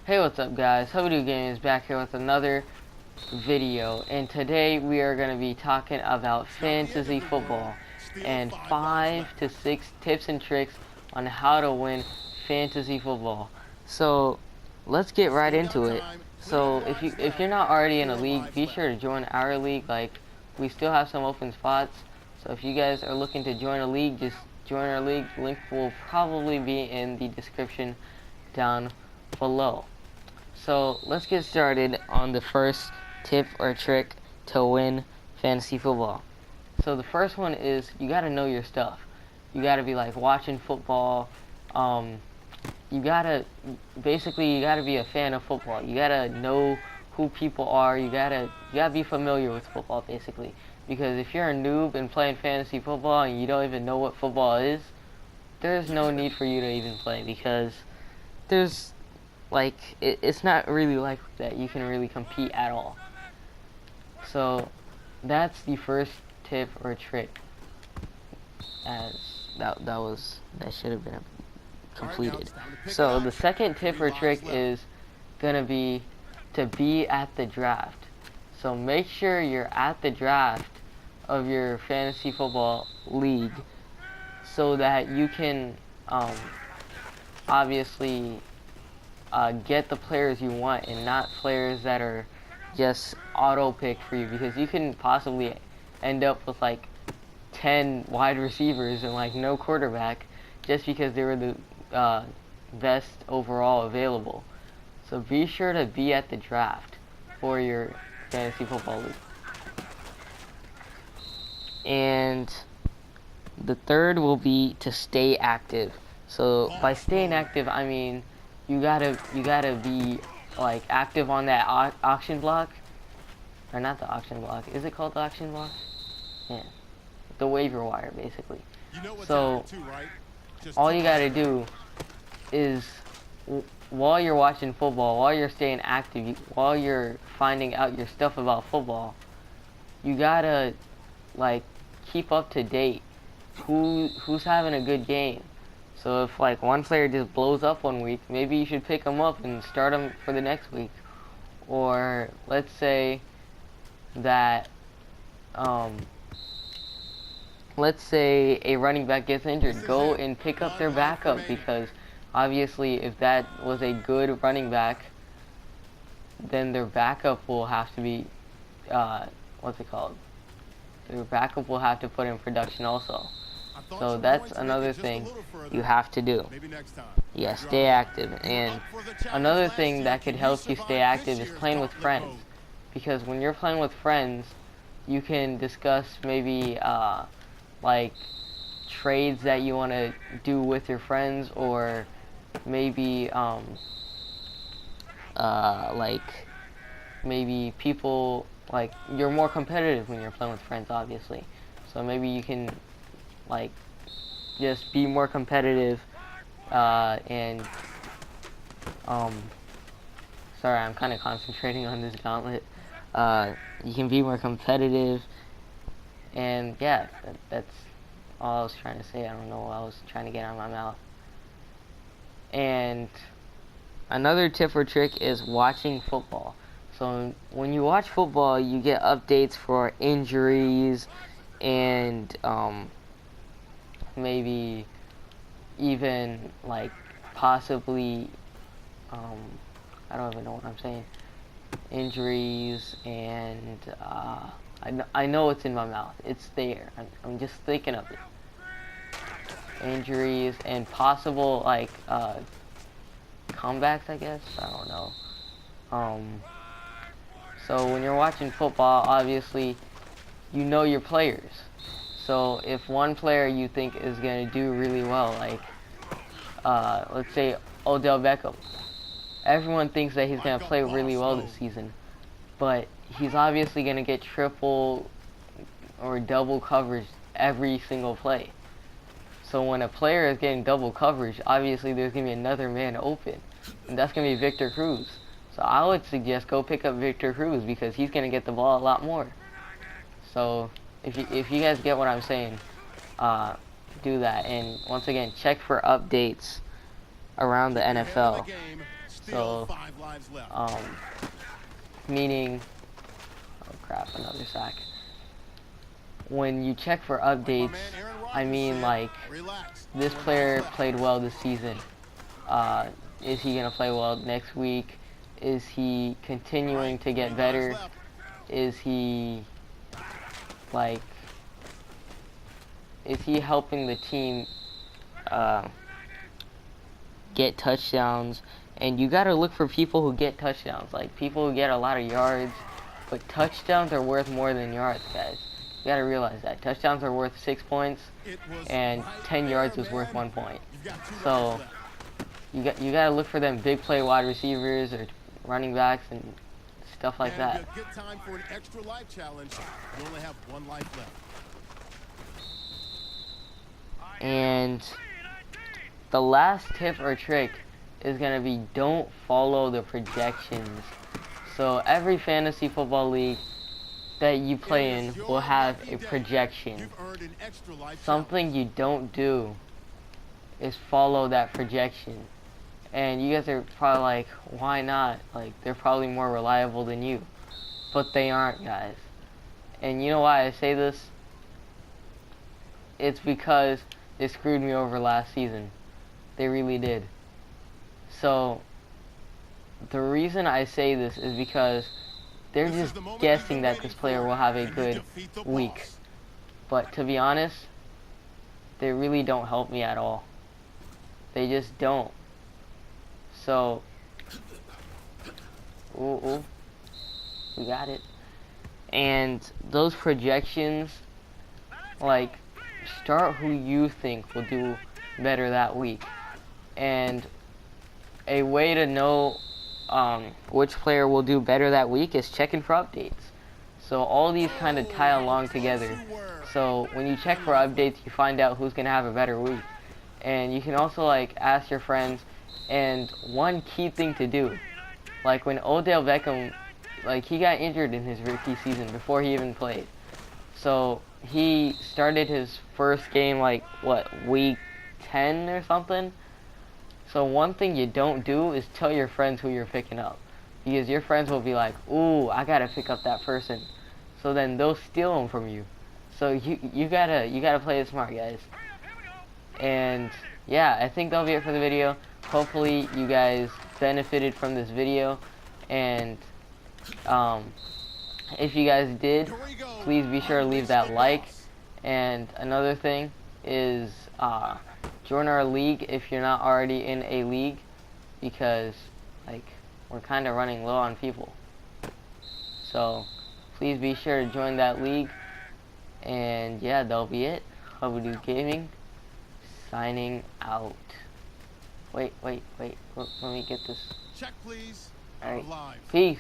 Hey, what's up guys? Habadoo Gaming is back here with another video, and today we are going to be talking about fantasy football and 5 to 6 tips and tricks on how to win fantasy football. So let's get right into it. So if you're not already in a league, be sure to join our league. Like, we still have some open spots, so if you guys are looking to join a league, just join our league. Link will probably be in the description down below. So let's get started on the first tip or trick to win fantasy football. So the first one is you gotta know your stuff. You gotta be like watching football. You gotta be a fan of football. You gotta know who people are. You gotta be familiar with football basically. Because if you're a noob and playing fantasy football and you don't even know what football is, there's no need for you to even play, because there's it's not really like that you can really compete at all. So that's the first tip or trick. As that should have been completed. So the second tip or trick is gonna be to be at the draft. So make sure you're at the draft of your fantasy football league, so that you can obviously get the players you want and not players that are just auto picked for you, because you can possibly end up with like 10 wide receivers and like no quarterback just because they were the best overall available. So be sure to be at the draft for your fantasy football league. And the third will be to stay active. So by staying active, I mean you gotta be like active on that auction block, or not the auction block. Is it called the auction block? Yeah, the waiver wire basically. So all you gotta do is, while you're watching football, while you're staying active, while you're finding out your stuff about football, you gotta like keep up to date. Who's having a good game? So if like one player just blows up one week, maybe you should pick him up and start him for the next week. Or let's say that let's say a running back gets injured, go and pick up their backup, because obviously if that was a good running back, then their backup will have to be what's it called? Their backup will have to put in production also. So that's another thing you have to do. Yeah, stay active. And another thing that could help you stay active is playing with friends. Because when you're playing with friends, you can discuss maybe like trades that you want to do with your friends, or maybe maybe people, like, you're more competitive when you're playing with friends, obviously. So maybe you can like just be more competitive, and sorry, I'm kind of concentrating on this gauntlet. You can be more competitive, and yeah, that's all I was trying to say. I don't know what I was trying to get out of my mouth. And another tip or trick is watching football. So when you watch football, you get updates for injuries and maybe even like possibly I don't even know what I'm saying, injuries, and I know it's in my mouth, it's there, I'm just thinking of it, injuries and possible like comebacks, I guess, I don't know. So when you're watching football, obviously you know your players. So if one player you think is going to do really well, like let's say Odell Beckham, everyone thinks that he's going to play really well this season, but he's obviously going to get triple or double coverage every single play. So when a player is getting double coverage, obviously there's going to be another man open, and that's going to be Victor Cruz. So I would suggest go pick up Victor Cruz, because he's going to get the ball a lot more. So if you guys get what I'm saying, do that. And once again, check for updates around the NFL. So, meaning, oh crap, another sack. When you check for updates, I mean like, this player played well this season. Is he gonna play well next week? Is he continuing to get better? Is he like, is he helping the team get touchdowns? And you gotta look for people who get touchdowns, like people who get a lot of yards. But touchdowns are worth more than yards, guys. You gotta realize that touchdowns are worth 6 points, and 10 yards is worth 1 point. So you gotta look for them big play wide receivers or running backs and stuff like that. Get time for an extra life challenge. You only have 1 life left. And the last tip or trick is gonna be, don't follow the projections. So every fantasy football league that you play in will have a projection. Something you don't do is follow that projection. And you guys are probably like, why not? Like, they're probably more reliable than you. But they aren't, guys. And you know why I say this? It's because they screwed me over last season. They really did. So, the reason I say this is because they're just guessing that this player will have a good week. But to be honest, they really don't help me at all. They just don't. So, ooh, we got it. And those projections, like, start who you think will do better that week. And a way to know which player will do better that week is checking for updates. So all these kind of tie along together. So when you check for updates, you find out who's gonna have a better week. And you can also like ask your friends. And one key thing to do, like when Odell Beckham, like he got injured in his rookie season before he even played. So he started his first game like what, week 10 or something. So one thing you don't do is tell your friends who you're picking up, because your friends will be like, ooh, I gotta pick up that person. So then they'll steal them from you. So you gotta play it smart, guys. And yeah, I think that'll be it for the video. Hopefully you guys benefited from this video, and if you guys did, please be sure to leave that like. And another thing is join our league if you're not already in a league, because like we're kind of running low on people. So please be sure to join that league. And yeah, that'll be it. Habadoo Gaming signing out. Wait, let me get this. Check, please. All right. Live. Peace.